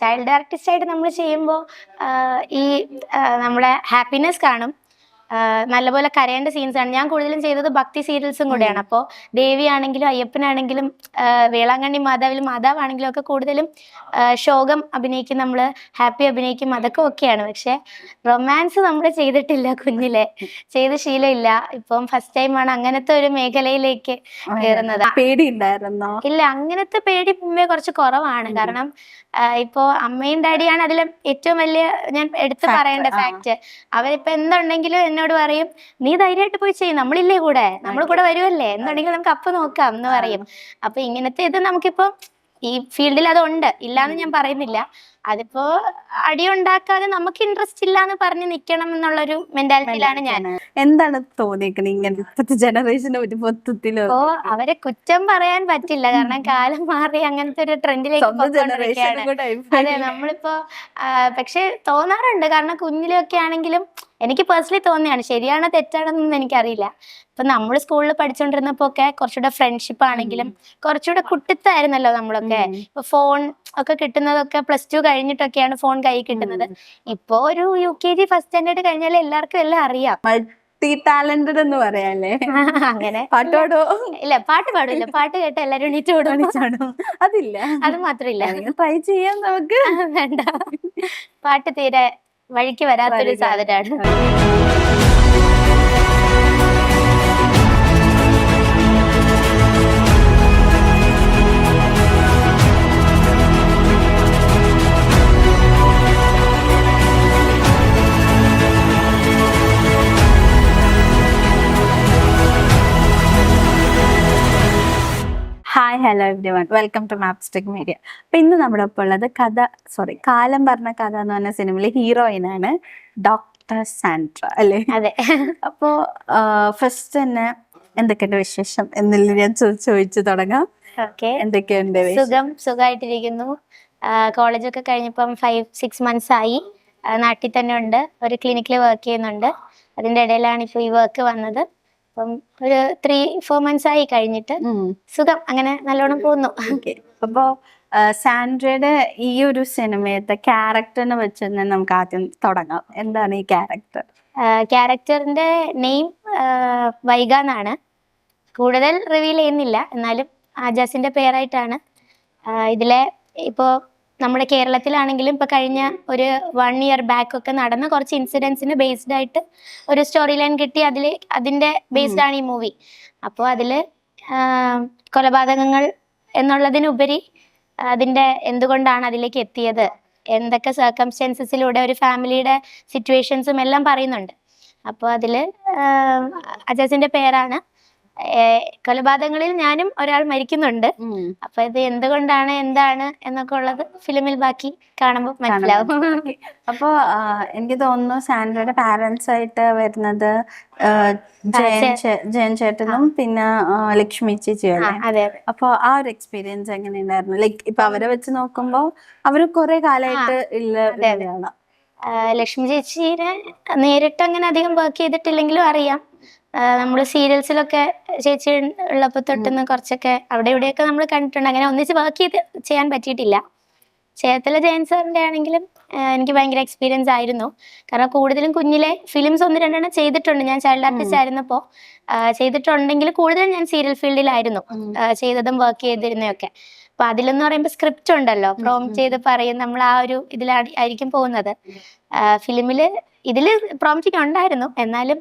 Child artist ആയിട്ട് നമ്മൾ ചെയ്യുമ്പോൾ ഈ നമ്മുടെ ഹാപ്പിനെസ് കാണും, നല്ലപോലെ കരയേണ്ട സീൻസ് ആണ്. ഞാൻ കൂടുതലും ചെയ്തത് ഭക്തി സീരിയൽസും കൂടെയാണ്. അപ്പോൾ ദേവി ആണെങ്കിലും അയ്യപ്പനാണെങ്കിലും വേളാങ്കണ്ണി മാതാവാണെങ്കിലും ഒക്കെ കൂടുതലും ശോകം അഭിനയിക്കും, നമ്മൾ ഹാപ്പി അഭിനയിക്കും, അതൊക്കെ ഓക്കെയാണ്. പക്ഷെ റൊമാൻസ് നമ്മൾ ചെയ്തിട്ടില്ല, കുഞ്ഞിലെ ചെയ്ത ശീലമില്ല. ഇപ്പം ഫസ്റ്റ് ടൈമാണ് അങ്ങനത്തെ ഒരു മേഖലയിലേക്ക് കയറുന്നത്. പേടി ഉണ്ടായിരുന്നോ? ഇല്ല, അങ്ങനത്തെ പേടി മുമ്പേ കുറച്ച് കുറവാണ്. കാരണം ഇപ്പോ അമ്മയും ഡാഡിയാണ് അതിൽ ഏറ്റവും വലിയ ഞാൻ എടുത്തു പറയേണ്ട ഫാക്ട്. അവരിപ്പോ എന്തുണ്ടെങ്കിലും എന്നോട് പറയും, നീ ധൈര്യമായിട്ട് പോയി ചെയ്യും, നമ്മളില്ലേ കൂടെ, നമ്മൾ കൂടെ വരുമല്ലേ, എന്തുണ്ടെങ്കിലും നമുക്ക് അപ്പൊ നോക്കാം എന്ന് പറയും. അപ്പൊ ഇങ്ങനത്തെ ഇത് നമുക്കിപ്പോ ഈ ഫീൽഡിൽ അതുണ്ട്, ഇല്ലാന്ന് ഞാൻ പറയുന്നില്ല. അതിപ്പോ അടിയുണ്ടാക്കാതെ നമുക്ക് ഇൻട്രസ്റ്റ് ഇല്ല എന്ന് പറഞ്ഞ് നിക്കണം എന്നുള്ളൊരു മെന്റാലിറ്റിയിലാണ് ഞാൻ. എന്താണ് തോന്നിയേക്കണേ ഇങ്ങനെ ഇപ്പത്തെ ജനറേഷന്റെ ഒരു മൊത്തത്തില്? അപ്പോ അവരെ കുറ്റം പറയാൻ പറ്റില്ല, കാരണം കാലം മാറി അങ്ങനത്തെ ഒരു ട്രെൻഡിലേക്ക് പോയിക്കൊണ്ടിരിക്കുകയാണ്. അതെ, നമ്മളിപ്പോ പക്ഷെ തോന്നാറുണ്ട്, കാരണം കുഞ്ഞിലൊക്കെ ആണെങ്കിലും എനിക്ക് പേഴ്സണലി തോന്നിയാണ്, ശരിയാണോ തെറ്റാണെന്നൊന്നും എനിക്കറിയില്ല. ഇപ്പൊ നമ്മൾ സ്കൂളിൽ പഠിച്ചുകൊണ്ടിരുന്നപ്പോ ഒക്കെ കുറച്ചുകൂടെ ഫ്രണ്ട്ഷിപ്പ് ആണെങ്കിലും കുറച്ചുകൂടെ കുട്ടിത്തായിരുന്നല്ലോ നമ്മളൊക്കെ. ഇപ്പൊ ഫോൺ ഒക്കെ കിട്ടുന്നതൊക്കെ +2 കഴിഞ്ഞിട്ടൊക്കെയാണ് ഫോൺ കൈ കിട്ടുന്നത്. ഇപ്പൊ ഒരു UKG ഫസ്റ്റ് സ്റ്റാൻഡേർഡ് കഴിഞ്ഞാൽ എല്ലാവർക്കും എല്ലാം അറിയാം. ടാലന്റഡ് എന്ന് പറയാല്ലേ? അങ്ങനെ പാട്ട് പാടോ? ഇല്ല, പാട്ട് പാടില്ല. പാട്ട് കേട്ട എല്ലാരും എണീറ്റ് ഓടും. അതില്ല, അത് മാത്രമില്ല. ട്രൈ ചെയ്യാം നമുക്ക്. വേണ്ട, പാട്ട് തീരെ വഴിക്ക് വരാത്തൊരു സാധനമാണ്. Hi, hello everyone, welcome to Mapstick Media. അപ്പൊ ഇന്ന് നമ്മുടെ ഒപ്പം ഉള്ളത് കാലം പറഞ്ഞ കഥ എന്ന് പറഞ്ഞ സിനിമയിലെ ഹീറോയിനാണ് ഡോക്ടർ സാൻഡ്ര, അല്ലേ? അതെ. അപ്പോ ഫസ്റ്റ് തന്നെ എന്തൊക്കെയുണ്ട് വിശേഷം എന്നില്ല ഞാൻ ചോദിച്ചു തുടങ്ങാം. എന്തൊക്കെയുണ്ട്? സുഖമായിട്ടിരിക്കുന്നു. കോളേജൊക്കെ കഴിഞ്ഞപ്പം 5-6 months ആയി. നാട്ടിൽ തന്നെ ഉണ്ട്, ഒരു ക്ലിനിക്കിൽ വർക്ക് ചെയ്യുന്നുണ്ട്. അതിന്റെ ഇടയിലാണ് ഇപ്പൊ ഈ വർക്ക് വന്നത്. അപ്പം ഒരു 3-4 months ആയി കഴിഞ്ഞിട്ട്. സുഖം, അങ്ങനെ നല്ലോണം പോകുന്നു. അപ്പോ സാൻഡ്രയുടെ ഈ ഒരു സിനിമയത്തെ ക്യാരക്ടറിനെ വെച്ച് തന്നെ നമുക്ക് ആദ്യം തുടങ്ങാം. എന്താണ് ഈ ക്യാരക്ടർ? ക്യാരക്ടറിന്റെ നെയിം വൈഗ എന്നാണ്. കൂടുതൽ റിവീൽ ചെയ്യുന്നില്ല, എന്നാലും ആജാസിന്റെ പേരായിട്ടാണ്. ഇതിലെ ഇപ്പോ നമ്മുടെ കേരളത്തിലാണെങ്കിലും ഇപ്പൊ കഴിഞ്ഞ ഒരു 1 year ബാക്ക് ഒക്കെ നടന്ന കുറച്ച് ഇൻസിഡൻസിന് ബേസ്ഡ് ആയിട്ട് ഒരു സ്റ്റോറി ലൈൻ കിട്ടി. അതിന്റെ ബേസ്ഡ് ആണ് ഈ മൂവി. അപ്പോൾ അതില് കൊലപാതകങ്ങൾ എന്നുള്ളതിനുപരി അതിന്റെ എന്തുകൊണ്ടാണ് അതിലേക്ക് എത്തിയത്, എന്തൊക്കെ സർക്കംസ്റ്റൻസസിലൂടെ ഒരു ഫാമിലിയുടെ സിറ്റുവേഷൻസും എല്ലാം പറയുന്നുണ്ട്. അപ്പോൾ അതില് അജാസിന്റെ പേരാണ്. കൊലപാതകങ്ങളിൽ ഞാനും ഒരാൾ മരിക്കുന്നുണ്ട്. അപ്പൊ ഇത് എന്തുകൊണ്ടാണ്, എന്താണ് എന്നൊക്കെ ഉള്ളത് ഫിലിമിൽ ബാക്കി കാണുമ്പോൾ മനസ്സിലാവും. അപ്പൊ എനിക്ക് തോന്നുന്നു സാൻഡ്രയുടെ പാരന്റ്സ് ആയിട്ട് വരുന്നത് ജയൻ ചേട്ടനും പിന്നെ ലക്ഷ്മി ചേച്ചിയല്ലേ? അതെ. അപ്പൊ ആ ഒരു എക്സ്പീരിയൻസ് എങ്ങനെയുണ്ടായിരുന്നു? ലൈക്ക് ഇപ്പൊ അവരെ വെച്ച് നോക്കുമ്പോ അവര് കുറെ കാലമായിട്ട് ഇല്ല. ലക്ഷ്മി ചേച്ചീനെ നേരിട്ട് അങ്ങനെ അധികം വർക്ക് ചെയ്തിട്ടില്ലെങ്കിലും അറിയാം. നമ്മൾ സീരിയൽസിലൊക്കെ ചേച്ചി ഉള്ളപ്പോൾ തൊട്ടുന്ന് കുറച്ചൊക്കെ അവിടെ ഇവിടെയൊക്കെ നമ്മൾ കണ്ടിട്ടുണ്ട്. അങ്ങനെ ഒന്നിച്ച് വർക്ക് ചെയ്യാൻ പറ്റിയിട്ടില്ല. ചേർത്തല ജയൻ സാറിൻ്റെ ആണെങ്കിലും എനിക്ക് ഭയങ്കര എക്സ്പീരിയൻസ് ആയിരുന്നു. കാരണം കൂടുതലും കുഞ്ഞിലെ ഫിലിംസ് 1-2 ചെയ്തിട്ടുണ്ട്. ഞാൻ ചൈൽഡ് ആർട്ടിസ്റ്റ് ആയിരുന്നപ്പോൾ ചെയ്തിട്ടുണ്ടെങ്കിൽ കൂടുതലും ഞാൻ സീരിയൽ ഫീൽഡിലായിരുന്നു ചെയ്തതും വർക്ക് ചെയ്തിരുന്നതൊക്കെ. അപ്പൊ അതിലെന്ന് പറയുമ്പോൾ സ്ക്രിപ്റ്റ് ഉണ്ടല്ലോ, പ്രോംപ്റ്റ് ചെയ്ത് പറയും, നമ്മൾ ആ ഒരു ഇതിലായിരിക്കും പോകുന്നത്. ഫിലിമില് ഇതില് പ്രോംപ്റ്റിംഗ് ഉണ്ടായിരുന്നു, എന്നാലും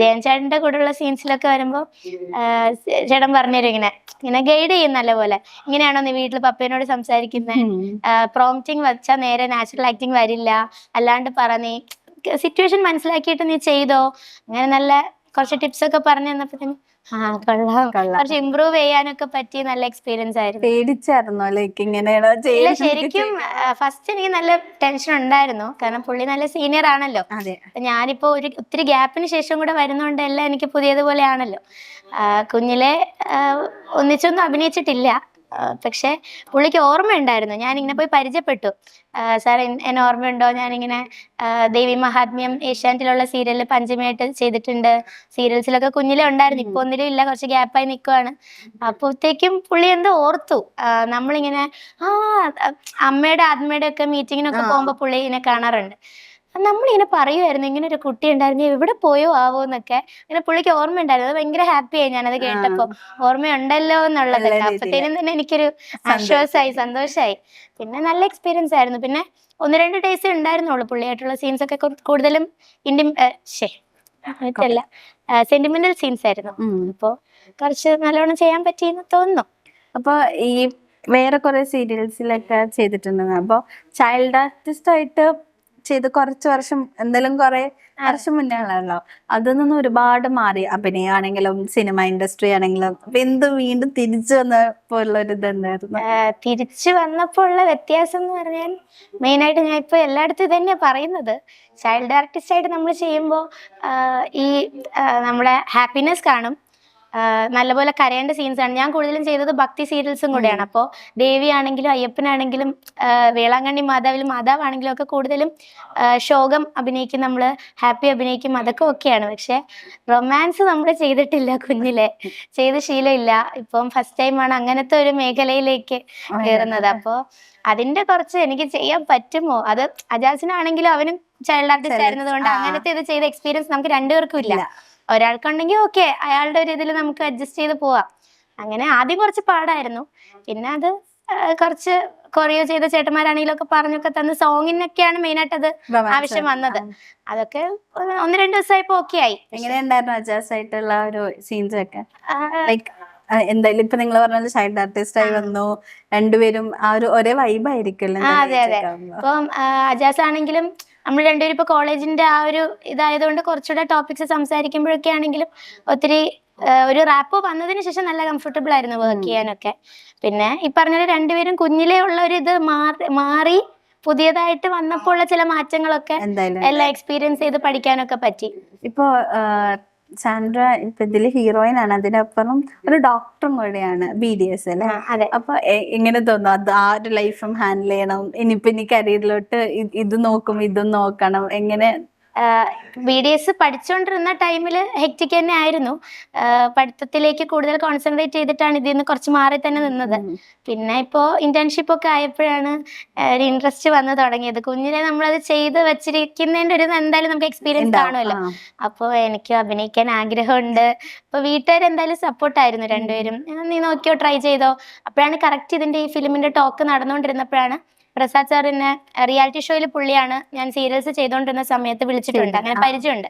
ജയൻ ചേട്ടന്റെ കൂടെയുള്ള സീൻസിലൊക്കെ വരുമ്പോൾ ചേട്ടൻ പറഞ്ഞുതരും, ഇങ്ങനെ ഗൈഡ് ചെയ്യും നല്ല പോലെ. ഇങ്ങനെയാണോ നീ വീട്ടിൽ പപ്പേനോട് സംസാരിക്കുന്നത്, പ്രോംപ്റ്റിംഗ് വെച്ചാൽ നേരെ നാച്ചുറൽ ആക്ടിങ് വരില്ല, അല്ലാണ്ട് നീ സിറ്റുവേഷൻ മനസ്സിലാക്കിയിട്ട് നീ ചെയ്തോ, അങ്ങനെ നല്ല കുറച്ച് ടിപ്സ് ഒക്കെ പറഞ്ഞു തന്നപ്പോഴത്തേക്കും കൊള്ളാം, കുറച്ച് ഇമ്പ്രൂവ് ചെയ്യാനൊക്കെ പറ്റി നല്ല എക്സ്പീരിയൻസ് ആയിരുന്നു. പേടിച്ചായിരുന്നോ ലൈക്ക് ഇങ്ങനെയാണോ? ശരിക്കും ഫസ്റ്റ് എനിക്ക് നല്ല ടെൻഷൻ ഉണ്ടായിരുന്നു, കാരണം പുള്ളി നല്ല സീനിയർ ആണല്ലോ. ഞാനിപ്പോ ഒത്തിരി ഗ്യാപ്പിന് ശേഷം കൂടെ വരുന്നോണ്ട് എല്ലാം എനിക്ക് പുതിയതുപോലെ ആണല്ലോ. കുഞ്ഞിലെ ഒന്നിച്ചൊന്നും അഭിനയിച്ചിട്ടില്ല, പക്ഷെ പുള്ളിക്ക് ഓർമ്മയുണ്ടായിരുന്നു. ഞാനിങ്ങനെ പോയി പരിചയപ്പെട്ടു. സാർ എന്നെ ഓർമ്മയുണ്ടോ? ഞാനിങ്ങനെ ദേവി മഹാത്മ്യം ഏഷ്യാനെറ്റിലുള്ള സീരിയലിൽ പഞ്ചമിയായിട്ട് ചെയ്തിട്ടുണ്ട്. സീരിയൽസിലൊക്കെ കുഞ്ഞിലേ ഉണ്ടായിരുന്നു. ഇപ്പൊ ഒന്നിലും ഇല്ല, കുറച്ച് ഗ്യാപ്പായി നിൽക്കുവാണ്. അപ്പോഴത്തേക്കും പുള്ളി എന്തോ ഓർത്തു. നമ്മളിങ്ങനെ അമ്മയുടെ ആത്മയുടെ ഒക്കെ മീറ്റിങ്ങിനൊക്കെ പോകുമ്പോൾ പുള്ളി ഇങ്ങനെ കാണാറുണ്ട്. നമ്മളിങ്ങനെ പറയുമായിരുന്നു ഇങ്ങനെ ഒരു കുട്ടി ഉണ്ടായിരുന്നു, എവിടെ പോയോ ആവോ എന്നൊക്കെ. അങ്ങനെ പുള്ളിക്ക് ഓർമ്മയുണ്ടായിരുന്നു. അത് ഭയങ്കര ഹാപ്പിയായി ഞാനത് കേട്ടപ്പോ. ഓർമ്മയുണ്ടല്ലോ എന്നുള്ളതൊക്കെ. അപ്പത്തേനും തന്നെ എനിക്കൊരു ആശ്വാസമായി, സന്തോഷമായി. പിന്നെ നല്ല എക്സ്പീരിയൻസ് ആയിരുന്നു. പിന്നെ 1-2 ഡേയ്സേ ഉണ്ടായിരുന്നുള്ളൂ. പുള്ളിയായിട്ടുള്ള സീൻസ് ഒക്കെ കൂടുതലും സെന്റിമെന്റൽ സീൻസ് ആയിരുന്നു. അപ്പോ കുറച്ച് നല്ലോണം ചെയ്യാൻ പറ്റിയെന്ന് തോന്നുന്നു. അപ്പൊ ഈ വേറെ കുറെ സീരിയൽസിലൊക്കെ ചെയ്തിട്ടുണ്ടെന്ന്. അപ്പൊ ചൈൽഡ് ആർട്ടിസ്റ്റ് ആയിട്ട് ചെയ്ത് കുറച്ച് വർഷം, എന്തായാലും കുറെ വർഷം മുന്നേ ഉള്ളല്ലോ, അതിൽ നിന്ന് ഒരുപാട് മാറി. അഭിനയാണെങ്കിലും സിനിമ ഇൻഡസ്ട്രി ആണെങ്കിലും. അപ്പൊ എന്ത് വീണ്ടും തിരിച്ചു വന്നപ്പോ ഉള്ള ഒരു ഇതെന്തായിരുന്നു? തിരിച്ചു വന്നപ്പോൾ ഉള്ള വ്യത്യാസം എന്ന് പറഞ്ഞാൽ മെയിനായിട്ട് ഞാൻ ഇപ്പൊ എല്ലായിടത്തും ഇത് തന്നെയാ പറയുന്നത്. ചൈൽഡ് ആർട്ടിസ്റ്റ് ആയിട്ട് നമ്മൾ ചെയ്യുമ്പോൾ ഈ നമ്മുടെ ഹാപ്പിനെസ് കാണും, നല്ലപോലെ കരയേണ്ട സീൻസ് ആണ്. ഞാൻ കൂടുതലും ചെയ്തത് ഭക്തി സീരിയൽസും കൂടെയാണ്. അപ്പോൾ ദേവി ആണെങ്കിലും അയ്യപ്പനാണെങ്കിലും വേളാങ്കണ്ണി മാതാവിലും മാതാവാണെങ്കിലും ഒക്കെ കൂടുതലും ശോകം അഭിനയിക്കും, നമ്മൾ ഹാപ്പി അഭിനയിക്കും, അതൊക്കെ ഓക്കെയാണ്. പക്ഷെ റൊമാൻസ് നമ്മൾ ചെയ്തിട്ടില്ല, കുഞ്ഞിലെ ചെയ്ത് ശീലമില്ല. ഇപ്പം ഫസ്റ്റ് ടൈമാണ് അങ്ങനത്തെ ഒരു മേഖലയിലേക്ക് കയറുന്നത്. അപ്പോൾ അതിന്റെ കുറച്ച് എനിക്ക് ചെയ്യാൻ പറ്റുമോ, അത് അജാസിനാണെങ്കിലും അവനും ചൈൽഡ് ആർട്ടിസ്റ്റ് ആയിരുന്നത് കൊണ്ട് അങ്ങനത്തെ ഇത് ചെയ്ത എക്സ്പീരിയൻസ് നമുക്ക് രണ്ടുപേർക്കും ഇല്ല. ഒരാൾക്കുണ്ടെങ്കിൽ ഓക്കെ, അയാളുടെ ഒരു ഇതിൽ നമുക്ക് അഡ്ജസ്റ്റ് ചെയ്ത് പോവാം. അങ്ങനെ ആദ്യം കുറച്ച് പാടായിരുന്നു. പിന്നെ അത് കുറച്ച് കൊറിയോ ചെയ്ത ചേട്ടന്മാരാണെങ്കിലും ഒക്കെ പറഞ്ഞൊക്കെ തന്ന് സോങ്ങിനൊക്കെയാണ് മെയിനായിട്ട് അത് ആവശ്യം വന്നത്. അതൊക്കെ 1-2 ദിവസമായപ്പോ ഓക്കെ ആയി. എങ്ങനെയുണ്ടായിരുന്നു അജാസ് ആയിട്ടുള്ള ഒരു സീൻസ് ഒക്കെ? ലൈക്ക് എന്തായാലും ഇപ്പൊ നിങ്ങൾ പറഞ്ഞ ചൈൽഡ് ആർട്ടിസ്റ്റ് ആയി വന്നു, രണ്ടുപേരും ആ ഒരു ഒരേ വൈബ് ആയിരിക്കുമല്ലോ. അതെ അതെ. ഇപ്പം അജാസ് ആണെങ്കിലും നമ്മൾ രണ്ടുപേരും ഇപ്പൊ കോളേജിന്റെ ആ ഒരു ഇതായതുകൊണ്ട് കുറച്ചുകൂടെ ടോപ്പിക്സ് സംസാരിക്കുമ്പോഴൊക്കെ ആണെങ്കിലും ഒത്തിരി ഒരു റാപ്പ് വന്നതിന് ശേഷം നല്ല കംഫർട്ടബിൾ ആയിരുന്നു വർക്ക് ചെയ്യാനൊക്കെ. പിന്നെ ഈ പറഞ്ഞ രണ്ടുപേരും കുഞ്ഞിലേ ഉള്ള ഒരു ഇത് മാറി പുതിയതായിട്ട് വന്നപ്പോൾ ഉള്ള ചില മാറ്റങ്ങളൊക്കെ എല്ലാം എക്സ്പീരിയൻസ് ചെയ്ത് പഠിക്കാനൊക്കെ പറ്റി. ഇപ്പൊ സാൻഡ്ര ഇപ്പൊ ഇതില് ഹീറോയിൻ ആണ്, അതിനപ്പുറം ഒരു ഡോക്ടറും കൂടെയാണ് BDS അല്ലെ? അപ്പൊ എങ്ങനെ തോന്നുന്നു അത് ആ ഒരു ലൈഫും ഹാൻഡിൽ ചെയ്യണം? ഇനിയിപ്പൊ കരിയറിലോട്ട് ഇത് നോക്കും ഇതും നോക്കണം, എങ്ങനെ? BDS പഠിച്ചുകൊണ്ടിരുന്ന ടൈമിൽ ഹെക്റ്റിക് തന്നെ ആയിരുന്നു. പഠിത്തത്തിലേക്ക് കൂടുതൽ കോൺസെൻട്രേറ്റ് ചെയ്തിട്ടാണ് ഇതിൽ നിന്ന് കുറച്ച് മാറി തന്നെ നിന്നത്. പിന്നെ ഇപ്പോൾ ഇന്റേൺഷിപ്പ് ഒക്കെ ആയപ്പോഴാണ് ഒരു ഇൻട്രസ്റ്റ് വന്നു തുടങ്ങിയത്. കുഞ്ഞിനെ നമ്മളത് ചെയ്ത് വെച്ചിരിക്കുന്നതിൻ്റെ ഒരു എന്തായാലും നമുക്ക് എക്സ്പീരിയൻസ് കാണുമല്ലോ. അപ്പോൾ എനിക്ക് അഭിനയിക്കാൻ ആഗ്രഹമുണ്ട്. അപ്പോൾ വീട്ടുകാരെന്തായാലും സപ്പോർട്ടായിരുന്നു രണ്ടുപേരും. നീ നോക്കിയോ, ട്രൈ ചെയ്തോ. അപ്പോഴാണ് കറക്റ്റ് ഇതിൻ്റെ ഈ ഫിലിമിൻ്റെ ടോക്ക് നടന്നുകൊണ്ടിരുന്നപ്പോഴാണ് പ്രസാദ് സാറിന് റിയാലിറ്റി ഷോയിൽ പുള്ളിയാണ് ഞാൻ സീരിയൽസ് ചെയ്തുകൊണ്ടിരുന്ന സമയത്ത് വിളിച്ചിട്ടുണ്ട്, അങ്ങനെ പരിചയമുണ്ട്.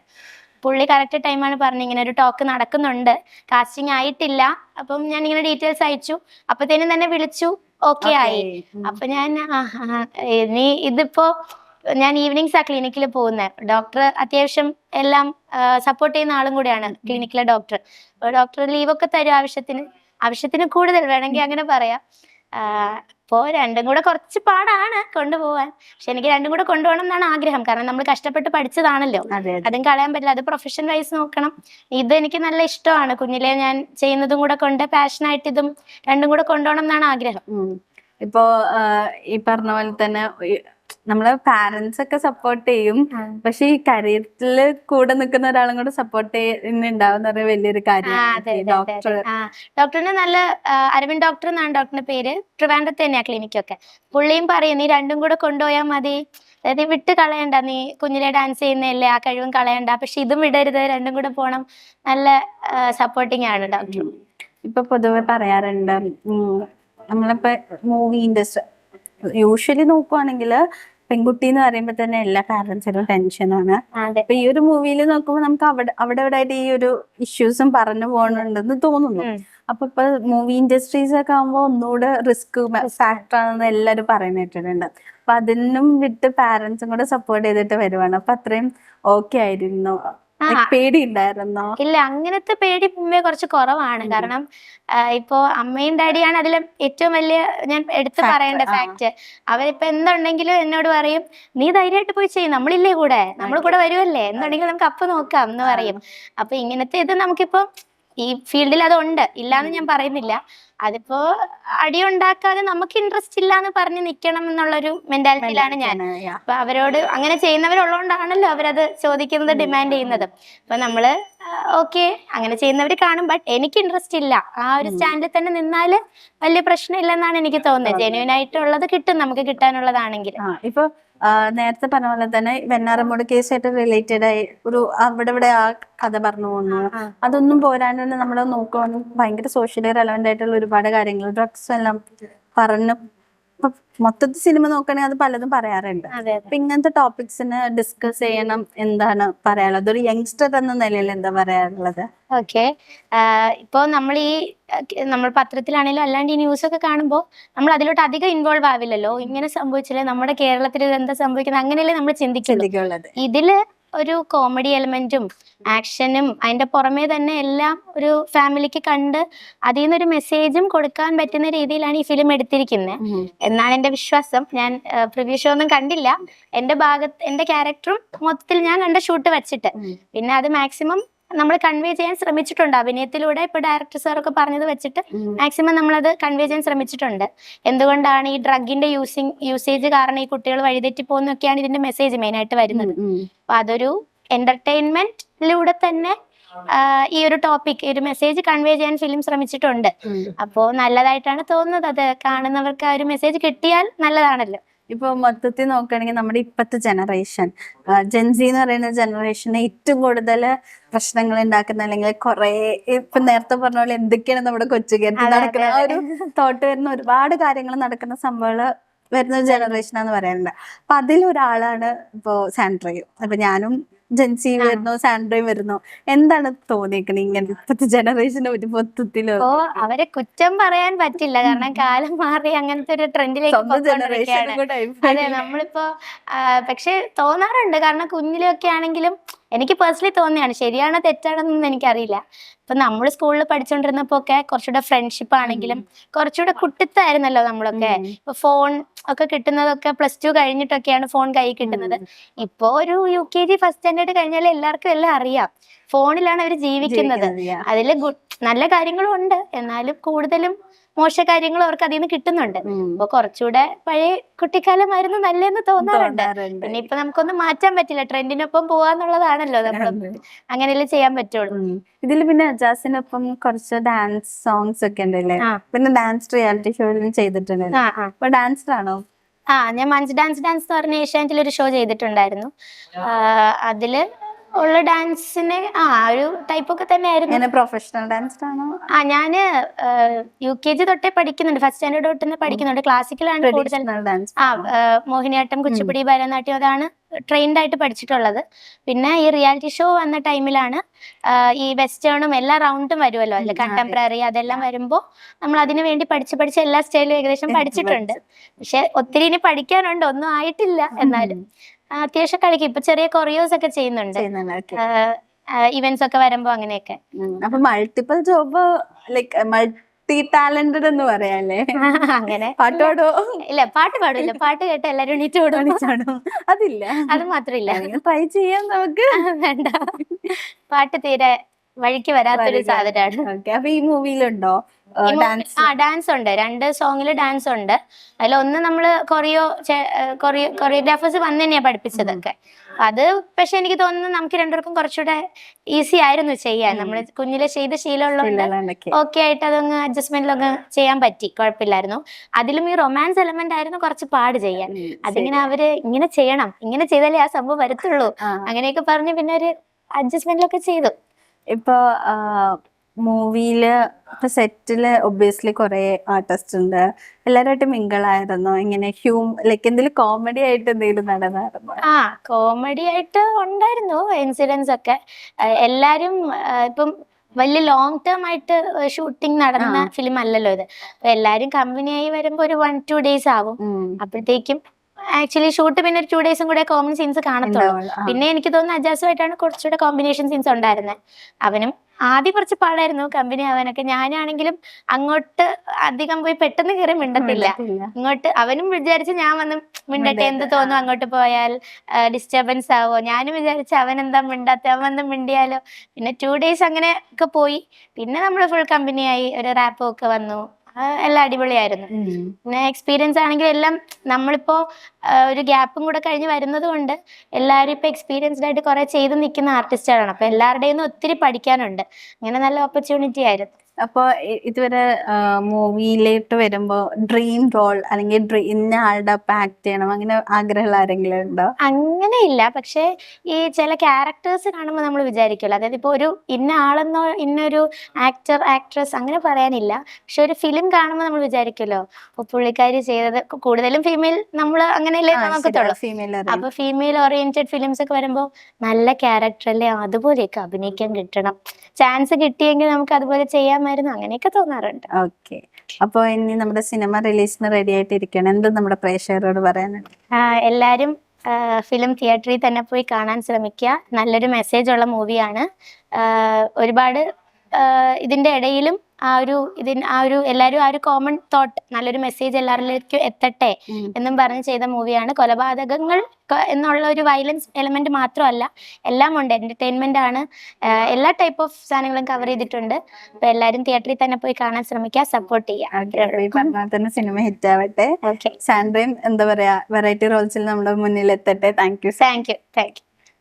പുള്ളി കറക്റ്റ് ടൈമാണ് പറഞ്ഞു ഇങ്ങനെ ഒരു ടോക്ക് നടക്കുന്നുണ്ട്, കാസ്റ്റിംഗ് ആയിട്ടില്ല. അപ്പം ഞാൻ ഇങ്ങനെ ഡീറ്റെയിൽസ് അയച്ചു, അപ്പത്തേനും തന്നെ വിളിച്ചു, ഓക്കെ ആയി. അപ്പൊ ഞാൻ നീ ഇതിപ്പോ ഞാൻ ഈവനിങ്സാ ക്ലിനിക്കിൽ പോകുന്നത്. ഡോക്ടർ അത്യാവശ്യം എല്ലാം സപ്പോർട്ട് ചെയ്യുന്ന ആളും കൂടെയാണ് ക്ലിനിക്കിലെ ഡോക്ടർ. അപ്പോൾ ഡോക്ടർ ലീവൊക്കെ തരും ആവശ്യത്തിന് കൂടുതൽ വേണമെങ്കിൽ അങ്ങനെ പറയാം. അപ്പോൾ രണ്ടും കൂടെ കുറച്ച് പാടാണ് കൊണ്ടുപോകാൻ. പക്ഷെ എനിക്ക് രണ്ടും കൂടെ കൊണ്ടുപോകണം എന്നാണ് ആഗ്രഹം. കാരണം നമ്മൾ കഷ്ടപ്പെട്ട് പഠിച്ചതാണല്ലോ, അതും കളയാൻ പറ്റില്ല. അത് പ്രൊഫഷൻ വൈസ് നോക്കണം. ഇത് എനിക്ക് നല്ല ഇഷ്ടമാണ്, കുഞ്ഞിലെ ഞാൻ ചെയ്യുന്നതും കൂടെ കൊണ്ട് പാഷനായിട്ട് ഇതും രണ്ടും കൂടെ കൊണ്ടുപോകണം എന്നാണ് ആഗ്രഹം. ഇപ്പോ ഈ പറഞ്ഞ പോലെ തന്നെ നമ്മളെ പാരന്റ്സ് ഒക്കെ സപ്പോർട്ട് ചെയ്യും, പക്ഷെ ഈ കരിയറില് കൂടെ നിൽക്കുന്ന ഒരാളും കൂടെ സപ്പോർട്ട് ചെയ്യുന്നുണ്ടാവുന്ന വലിയൊരു കാര്യം. ഡോക്ടറിന് നല്ല അരവിന്ദ് ഡോക്ടർ എന്നാണ് ഡോക്ടറിന്റെ പേര്. ട്രിവാൻഡ്രത്ത് തന്നെയാ ക്ലിനിക്കൊക്കെ. പുള്ളിയും പറയും നീ രണ്ടും കൂടെ കൊണ്ടുപോയാൽ മതി, അതായത് വിട്ട് കളയണ്ട, നീ കുഞ്ഞിലെ ഡാൻസ് ചെയ്യുന്നതല്ലേ, ആ കഴിവും കളയണ്ട, പക്ഷെ ഇതും വിടരുത്, രണ്ടും കൂടെ പോണം. നല്ല സപ്പോർട്ടിങ് ആണ് ഡോക്ടർ. ഇപ്പൊ പൊതുവെ പറയാറുണ്ട്, നമ്മളിപ്പോ മൂവി ഇൻഡസ്ട്രി യൂഷ്വലി നോക്കുവാണെങ്കിൽ പെൺകുട്ടി എന്ന് പറയുമ്പോ തന്നെ എല്ലാ പാരന്റ്സിനും ടെൻഷനാണ്. അപ്പൊ ഈ ഒരു മൂവിയിൽ നോക്കുമ്പോൾ നമുക്ക് അവിടെ ആയിട്ട് ഈ ഒരു ഇഷ്യൂസും പറഞ്ഞു പോകണുണ്ടെന്ന് തോന്നുന്നു. അപ്പൊ ഇപ്പൊ മൂവി ഇൻഡസ്ട്രീസ് ഒക്കെ ആകുമ്പോൾ ഒന്നുകൂടെ റിസ്ക് ഫാക്ടർ ആണെന്ന് എല്ലാരും പറയുന്നിട്ടുണ്ട്. അപ്പൊ അതിനും വിട്ട് പാരന്റ്സും കൂടെ സപ്പോർട്ട് ചെയ്തിട്ട് വരുവാണ്. അപ്പൊ അത്രയും ഓക്കെ ആയിരുന്നു? പേടി ഉണ്ടായിരുന്നോ? ഇല്ല, അങ്ങനത്തെ പേടി മുമ്പേ കുറച്ച് കുറവാണ്. കാരണം ഇപ്പോ അമ്മയും ഡാഡിയാണ് അതിൽ ഏറ്റവും വലിയ ഞാൻ എടുത്തു പറയേണ്ട ഫാക്ട്. അവരിപ്പോ എന്തുണ്ടെങ്കിലും എന്നോട് പറയും നീ ധൈര്യമായിട്ട് പോയി ചെയ്യും, നമ്മളില്ലേ കൂടെ, നമ്മൾ കൂടെ വരുമല്ലേ, എന്തുണ്ടെങ്കിലും നമുക്ക് അപ്പൊ നോക്കാം എന്ന് പറയും. അപ്പൊ ഇങ്ങനത്തെ ഇത് നമുക്കിപ്പോ ഈ ഫീൽഡിൽ അതുണ്ട്, ഇല്ലാന്ന് ഞാൻ പറയുന്നില്ല. അതിപ്പോ അടി ഉണ്ടാക്കാതെ നമുക്ക് ഇൻട്രസ്റ്റ് ഇല്ല എന്ന് പറഞ്ഞ് നിൽക്കണം എന്നുള്ളൊരു മെന്റാലിറ്റിയിലാണ് ഞാൻ. അപ്പൊ അവരോട് അങ്ങനെ ചെയ്യുന്നവരുള്ളതുകൊണ്ടാണല്ലോ അവരത് ചോദിക്കുന്നത്, ഡിമാൻഡ് ചെയ്യുന്നത്. അപ്പൊ നമ്മള് ഓക്കെ അങ്ങനെ ചെയ്യുന്നവര് കാണും, ബട്ട് എനിക്ക് ഇൻട്രസ്റ്റ് ഇല്ല. ആ ഒരു സ്റ്റാൻഡിൽ തന്നെ നിന്നാല് വലിയ പ്രശ്നമില്ലെന്നാണ് എനിക്ക് തോന്നുന്നത്. ജെന്യൂൻ ആയിട്ടുള്ളത് കിട്ടും നമുക്ക്, കിട്ടാനുള്ളതാണെങ്കിൽ. ഇപ്പൊ നേരത്തെ പറഞ്ഞ പോലെ തന്നെ വെഞ്ഞാറമ്മൂട് കേസായിട്ട് റിലേറ്റഡ് ആയി ഒരു അവിടെ ആ കഥ പറഞ്ഞു പോകുന്നു. അതൊന്നും പോരാണ്ട് നമ്മൾ നോക്കുകയാണെങ്കിൽ ഭയങ്കര സോഷ്യലി റെലവെന്റ് ആയിട്ടുള്ള ഒരുപാട് കാര്യങ്ങൾ, ഡ്രഗ്സ് എല്ലാം പറഞ്ഞു. ഇപ്പൊ മൊത്തത്തിൽ സിനിമ നോക്കുകയാണെങ്കിൽ അത് പലതും പറയാറുണ്ട്. അപ്പൊ ഇങ്ങനത്തെ ടോപ്പിക്സിന് ഡിസ്കസ് ചെയ്യണം, എന്താണ് പറയാനുള്ളത് ഒരു യങ്സ്റ്റർ എന്ന നിലയിൽ എന്താ പറയാനുള്ളത്? ഓക്കെ, ഇപ്പോ നമ്മൾ പത്രത്തിലാണെങ്കിലും അല്ലാണ്ട് ഈ ന്യൂസ് ഒക്കെ കാണുമ്പോൾ നമ്മൾ അതിലോട്ട് അധികം ഇൻവോൾവ് ആവില്ലല്ലോ. ഇങ്ങനെ സംഭവിച്ചില്ലേ, നമ്മുടെ കേരളത്തിൽ എന്താ സംഭവിക്കുന്നത്, അങ്ങനെയല്ലേ നമ്മൾ ചിന്തിക്കുള്ളൂ. ഇതില് ഒരു കോമഡി എലമെന്റും ആക്ഷനും അതിന്റെ പുറമേ തന്നെ എല്ലാം ഒരു ഫാമിലിക്ക് കണ്ട് അതിൽ നിന്നൊരു മെസ്സേജും കൊടുക്കാൻ പറ്റുന്ന രീതിയിലാണ് ഈ ഫിലിം എടുത്തിരിക്കുന്നത് എന്നാണ് എന്റെ വിശ്വാസം. ഞാൻ പ്രിവ്യൂ ഷോ ഒന്നും കണ്ടില്ല. എന്റെ ക്യാരക്ടറും മൊത്തത്തിൽ ഞാൻ കണ്ട ഷൂട്ട് വെച്ചിട്ട്, പിന്നെ അത് മാക്സിമം നമ്മൾ കൺവേ ചെയ്യാൻ ശ്രമിച്ചിട്ടുണ്ട് അഭിനയത്തിലൂടെ. ഇപ്പൊ ഡയറക്ടർ സാറൊക്കെ പറഞ്ഞത് വെച്ചിട്ട് മാക്സിമം നമ്മളത് കൺവേ ചെയ്യാൻ ശ്രമിച്ചിട്ടുണ്ട്. എന്തുകൊണ്ടാണ് ഈ ഡ്രഗിന്റെ യൂസേജ് കാരണം ഈ കുട്ടികൾ വഴിതെറ്റി പോകുന്നൊക്കെയാണ് ഇതിന്റെ മെസ്സേജ് മെയിൻ ആയിട്ട് വരുന്നത്. അപ്പൊ അതൊരു എന്റർടൈൻമെന്റിലൂടെ തന്നെ ഈ ഒരു ടോപ്പിക്, ഒരു മെസ്സേജ് കൺവേ ചെയ്യാൻ ഫിലിം ശ്രമിച്ചിട്ടുണ്ട്. അപ്പോ നല്ലതായിട്ടാണ് തോന്നുന്നത്. അത് കാണുന്നവർക്ക് ആ ഒരു മെസ്സേജ് കിട്ടിയാൽ നല്ലതാണല്ലോ. ഇപ്പൊ മൊത്തത്തിൽ നോക്കുകയാണെങ്കിൽ നമ്മുടെ ഇപ്പത്തെ ജനറേഷൻ, ജെൻസി എന്ന് പറയുന്ന ജനറേഷന് ഏറ്റവും കൂടുതൽ പ്രശ്നങ്ങൾ ഉണ്ടാക്കുന്ന, അല്ലെങ്കിൽ കുറെ ഇപ്പൊ നേരത്തെ പറഞ്ഞ പോലെ എന്തൊക്കെയാണ് നമ്മുടെ കൊച്ചു കേരളത്തിൽ നടക്കുന്ന ആ ഒരു തോട്ട് വരുന്ന ഒരുപാട് കാര്യങ്ങൾ നടക്കുന്ന സംഭവങ്ങൾ വരുന്ന ഒരു ജനറേഷനാന്ന് പറയാറുണ്ട്. അപ്പൊ അതിലൊരാളാണ് ഇപ്പോ സാൻഡ്രയും. അപ്പൊ ഞാനും ജെൻസി വരുന്നു, സാൻഡ്രയും വരുന്നു. എന്താണ് തോന്നിയേക്കണേ ഇങ്ങനെ ഇപ്പത്തെ ജനറേഷന്റെ ഒരു മൊത്തത്തില്? അവരെ കുറ്റം പറയാൻ പറ്റില്ല, കാരണം കാലം മാറി അങ്ങനത്തെ ഒരു ട്രെൻഡിലേക്ക്. അതെ, നമ്മളിപ്പോ പക്ഷെ തോന്നാറുണ്ട്, കാരണം കുഞ്ഞിലൊക്കെ ആണെങ്കിലും എനിക്ക് പേഴ്സണലി തോന്നിയാണ്, ശരിയാണോ തെറ്റാണെന്നൊന്നും എനിക്കറിയില്ല. ഇപ്പൊ നമ്മൾ സ്കൂളിൽ പഠിച്ചുകൊണ്ടിരുന്നപ്പോ ഒക്കെ കുറച്ചുകൂടെ ഫ്രണ്ട്ഷിപ്പ് ആണെങ്കിലും കുറച്ചുകൂടെ കുട്ടിത്തായിരുന്നല്ലോ നമ്മളൊക്കെ. ഇപ്പൊ ഫോൺ ഒക്കെ കിട്ടുന്നതൊക്കെ +2 കഴിഞ്ഞിട്ടൊക്കെയാണ് ഫോൺ കയ്യിൽ കിട്ടുന്നത്. ഇപ്പോ ഒരു UKG ഫസ്റ്റ് സ്റ്റാൻഡേർഡ് കഴിഞ്ഞാൽ എല്ലാവർക്കും എല്ലാം അറിയാം. ഫോണിലാണ് അവർ ജീവിക്കുന്നത്. അതില് നല്ല കാര്യങ്ങളും ഉണ്ട്, എന്നാലും കൂടുതലും മോശ കാര്യങ്ങളും അവർക്ക് അതിൽ നിന്ന് കിട്ടുന്നുണ്ട്. അപ്പൊ കുറച്ചുകൂടെ പഴയ കുട്ടിക്കാലമായിരുന്നു നല്ലതെന്ന് തോന്നാറുണ്ട്. പിന്നെ ഇപ്പൊ നമുക്കൊന്നും മാറ്റാൻ പറ്റില്ല, ട്രെൻഡിനൊപ്പം പോവാന്നുള്ളതാണല്ലോ, നമ്മൾ അങ്ങനെയല്ലേ ചെയ്യാൻ പറ്റുള്ളൂ. ഇതിൽ പിന്നെ അജാസിനൊപ്പം കുറച്ച് ഡാൻസ് സോങ്സ് ഒക്കെ ഉണ്ടല്ലേ, പിന്നെ ഡാൻസ് റിയാലിറ്റി ഷോയിലും ചെയ്തിട്ടുണ്ട്. അപ്പൊ ഡാൻസർ ആണോ? ഞാൻ മഞ്ജ് ഡാൻസ് എന്ന് പറഞ്ഞ ഏഷ്യാനെറ്റിൽ ഒരു ഷോ ചെയ്തിട്ടുണ്ടായിരുന്നു. അതില് ഉള്ള ഡാൻസിന് ഒരു ടൈപ്പ് ഒക്കെ തന്നെയായിരുന്നു. പ്രൊഫഷണൽ ഡാൻസർ ആണോ? ഞാന് UKG തൊട്ടേ പഠിക്കുന്നുണ്ട്, ഫസ്റ്റ് സ്റ്റാൻഡേർഡ് തൊട്ട് തന്നെ പഠിക്കുന്നുണ്ട്. ക്ലാസിക്കലാണ് കൂടുതൽ. മോഹിനിയാട്ടം, കുച്ചിപ്പുടി, ഭരതനാട്യം അതാണ് ട്രെയിൻഡ് ആയിട്ട് പഠിച്ചിട്ടുള്ളത്. പിന്നെ ഈ റിയാലിറ്റി ഷോ വന്ന ടൈമിലാണ് ഈ വെസ്റ്റേണും എല്ലാ റൗണ്ടും വരുമല്ലോ, അതിൽ കണ്ടംപററി അതെല്ലാം വരുമ്പോ നമ്മൾ അതിനു വേണ്ടി പഠിച്ച് എല്ലാ സ്റ്റൈലും ഏകദേശം പഠിച്ചിട്ടുണ്ട്. പക്ഷെ ഒത്തിരി ഇനി പഠിക്കാനുണ്ട്, ഒന്നും ആയിട്ടില്ല. എന്നാലും അത്യാവശ്യം കളിക്കും. ഇപ്പൊ ചെറിയ കൊറിയോസ് ഒക്കെ ചെയ്യുന്നുണ്ട്, ഇവന്റ്സ് ഒക്കെ വരുമ്പോ അങ്ങനെയൊക്കെ. അപ്പൊ multiple job, like multi talented എന്ന് പറയാല്ലേ? അങ്ങനെ പാട്ട് പാടോ? ഇല്ല, പാട്ട് പാടില്ല. പാട്ട് കേട്ട് എല്ലാരും എണീറ്റോടും. അതില്ല, അത് മാത്രമില്ല. ട്രൈ ചെയ്യാം നമുക്ക്. വേണ്ട, പാട്ട് തീരെ വഴിക്ക് വരാത്തൊരു സാധനമാണ്. അപ്പൊ ഈ മൂവിയിലുണ്ടോ ഡാൻസ് ഉണ്ട്, 2 സോങ്ങില് ഡാൻസ് ഉണ്ട്. അതിലൊന്ന് നമ്മള് കൊറിയോഗ്രാഫേഴ്സ് വന്ന് തന്നെയാ പഠിപ്പിച്ചതൊക്കെ. അത് പക്ഷെ എനിക്ക് തോന്നുന്നു നമുക്ക് രണ്ടുപേർക്കും കുറച്ചുകൂടെ ഈസി ആയിരുന്നു ചെയ്യാൻ. നമ്മള് കുഞ്ഞിലെ ചെയ്ത് ശീലമുള്ളതുകൊണ്ട് ഓക്കെ ആയിട്ട് അതൊന്ന് അഡ്ജസ്റ്റ്മെന്റിലൊക്കെ ചെയ്യാൻ പറ്റി, കുഴപ്പമില്ലായിരുന്നു. അതിലും ഈ റൊമാൻസ് എലമെന്റ് ആയിരുന്നു കുറച്ച് പാട് ചെയ്യാൻ. അതിങ്ങനെ അവര് ഇങ്ങനെ ചെയ്യണം, ഇങ്ങനെ ചെയ്താലേ ആ സംഭവം വരത്തുള്ളൂ, അങ്ങനെയൊക്കെ പറഞ്ഞ് പിന്നെ ഒരു അഡ്ജസ്റ്റ്മെന്റിലൊക്കെ ചെയ്തു. ഇപ്പൊ മൂവിയില് ഇപ്പൊ സെറ്റില് ഒബ്വിയസ്ലി കുറെ ആർട്ടിസ്റ്റ് ഉണ്ട്, എല്ലാവരുമായിട്ട് മിങ്കിളായിരുന്നു. ഇങ്ങനെ ലൈക്ക് എന്തെങ്കിലും കോമഡി ആയിട്ട് എന്തെങ്കിലും നടന്നായിരുന്നു? കോമഡി ആയിട്ട് ഉണ്ടായിരുന്നു ഇൻസിഡൻസ് ഒക്കെ. എല്ലാരും ഇപ്പം വലിയ ലോങ് ടേം ആയിട്ട് ഷൂട്ടിംഗ് നടന്ന ഫിലിം അല്ലല്ലോ ഇത്. എല്ലാരും കമ്പനിയായി വരുമ്പോ ഒരു 1-2 days ആവും. അപ്പോഴത്തേക്കും ആക്ച്വലി ഷൂട്ട് പിന്നെ ഒരു 2 days കൂടെ കോമൺ സീൻസ് കാണത്തുള്ളൂ. പിന്നെ എനിക്ക് തോന്നുന്നു അജാസുമായിട്ടാണ് കുറച്ചുകൂടെ കോമ്പിനേഷൻ സീൻസ് ഉണ്ടായിരുന്നത്. അവനും ആദ്യം കുറച്ച് പാടായിരുന്നു കമ്പനി ആവാനൊക്കെ. ഞാനാണെങ്കിലും അങ്ങോട്ട് അധികം പോയി പെട്ടെന്ന് കയറി മിണ്ടത്തില്ല. ഇങ്ങോട്ട് അവനും വിചാരിച്ച് ഞാൻ വന്ന് മിണ്ടട്ടെ, എന്ത് തോന്നും അങ്ങോട്ട് പോയാൽ ഡിസ്റ്റർബൻസ് ആവോ. ഞാനും വിചാരിച്ച് അവൻ എന്താ മിണ്ടാത്ത, അവൻ വന്ന് മിണ്ടിയാലോ. പിന്നെ 2 days അങ്ങനെ ഒക്കെ പോയി. പിന്നെ നമ്മൾ ഫുൾ കമ്പനിയായി, ഒരു റാപ്പും ഒക്കെ വന്നു. എല്ലാം അടിപൊളിയായിരുന്നു. പിന്നെ എക്സ്പീരിയൻസ് ആണെങ്കിൽ എല്ലാം നമ്മളിപ്പോ ഒരു ഗ്യാപ്പും കൂടെ കഴിഞ്ഞ് വരുന്നത് കൊണ്ട് എല്ലാവരും ഇപ്പൊ എക്സ്പീരിയൻസ്ഡ് ആയിട്ട് കുറെ ചെയ്ത് നിൽക്കുന്ന ആർട്ടിസ്റ്റുകളാണ്. അപ്പൊ എല്ലാവരുടെയും ഒത്തിരി പഠിക്കാനുണ്ട്. അങ്ങനെ നല്ല ഓപ്പർച്യൂണിറ്റി ആയിരുന്നു. അപ്പൊ ഇതുവരെ മൂവിയിലേക്ക് വരുമ്പോ ഡ്രീം റോൾ അല്ലെങ്കിൽ ഇന്ന ആളുടെ ഒപ്പം ആക്ട് ചെയ്യണം അങ്ങനെ ആഗ്രഹമുള്ള ആരെങ്കിലും ഉണ്ടോ? അങ്ങനെയില്ല, പക്ഷെ ഈ ചില ക്യാരക്ടേഴ്സ് കാണുമ്പോൾ നമ്മൾ വിചാരിക്കുമല്ലോ, അതായത് ഇപ്പൊ ഒരു ഇന്ന ആളെന്നോ ഇന്നൊരു ആക്ടർ ആക്ട്രസ് അങ്ങനെ പറയാനില്ല, പക്ഷെ ഒരു ഫിലിം കാണുമ്പോൾ നമ്മൾ വിചാരിക്കുമല്ലോ അപ്പൊ പുള്ളിക്കാരി ചെയ്തത്, കൂടുതലും ഫീമെയിൽ നമ്മൾ അങ്ങനെയല്ലേ നോക്കത്തുള്ളൂ. ഫീമെയിൽ അപ്പൊ ഫീമെയിൽ ഓറിയന്റഡ് ഫിലിംസ് ഒക്കെ വരുമ്പോൾ നല്ല ക്യാരക്ടർ അല്ലേ, അതുപോലെയൊക്കെ അഭിനയിക്കാൻ കിട്ടണം, ചാൻസ് കിട്ടിയെങ്കിൽ നമുക്ക് അതുപോലെ ചെയ്യാമായിരുന്നു, അങ്ങനെയൊക്കെ തോന്നാറുണ്ട്. ഓക്കെ. അപ്പൊ ഇനി നമ്മുടെ സിനിമ റിലീസിന് റെഡി ആയിട്ടിരിക്കണം, എന്ത് നമ്മുടെ പ്രേക്ഷകരോട് പറയാനുണ്ട്? എല്ലാരും ഫിലിം തിയേറ്ററിൽ തന്നെ പോയി കാണാൻ ശ്രമിക്കുക. നല്ലൊരു മെസ്സേജ് ഉള്ള മൂവിയാണ്. ഒരുപാട് ഇതിന്റെ ഇടയിലും എല്ലാവരും ആ ഒരു കോമൺ തോട്ട്, നല്ലൊരു മെസ്സേജ് എല്ലാവരിലേക്കും എത്തട്ടെ എന്നും പറഞ്ഞ് ചെയ്ത മൂവിയാണ്. കൊലപാതകങ്ങൾ എന്നുള്ള ഒരു വയലൻസ് എലമെന്റ് മാത്രമല്ല, എല്ലാം ഉണ്ട്. എന്റർടൈൻമെന്റ് ആണ്, എല്ലാ ടൈപ്പ് ഓഫ് സാധനങ്ങളും കവർ ചെയ്തിട്ടുണ്ട്. അപ്പൊ എല്ലാവരും തിയേറ്ററിൽ തന്നെ പോയി കാണാൻ ശ്രമിക്കുക, സപ്പോർട്ട് ചെയ്യുക. സിനിമ ഹിറ്റ് ആവട്ടെ. ഓക്കെ, സാൻഡ്രയും എന്താ പറയാ വെറൈറ്റി റോൾസിൽ നമ്മുടെ മുന്നിൽ എത്തട്ടെ. Thank you. Thank U.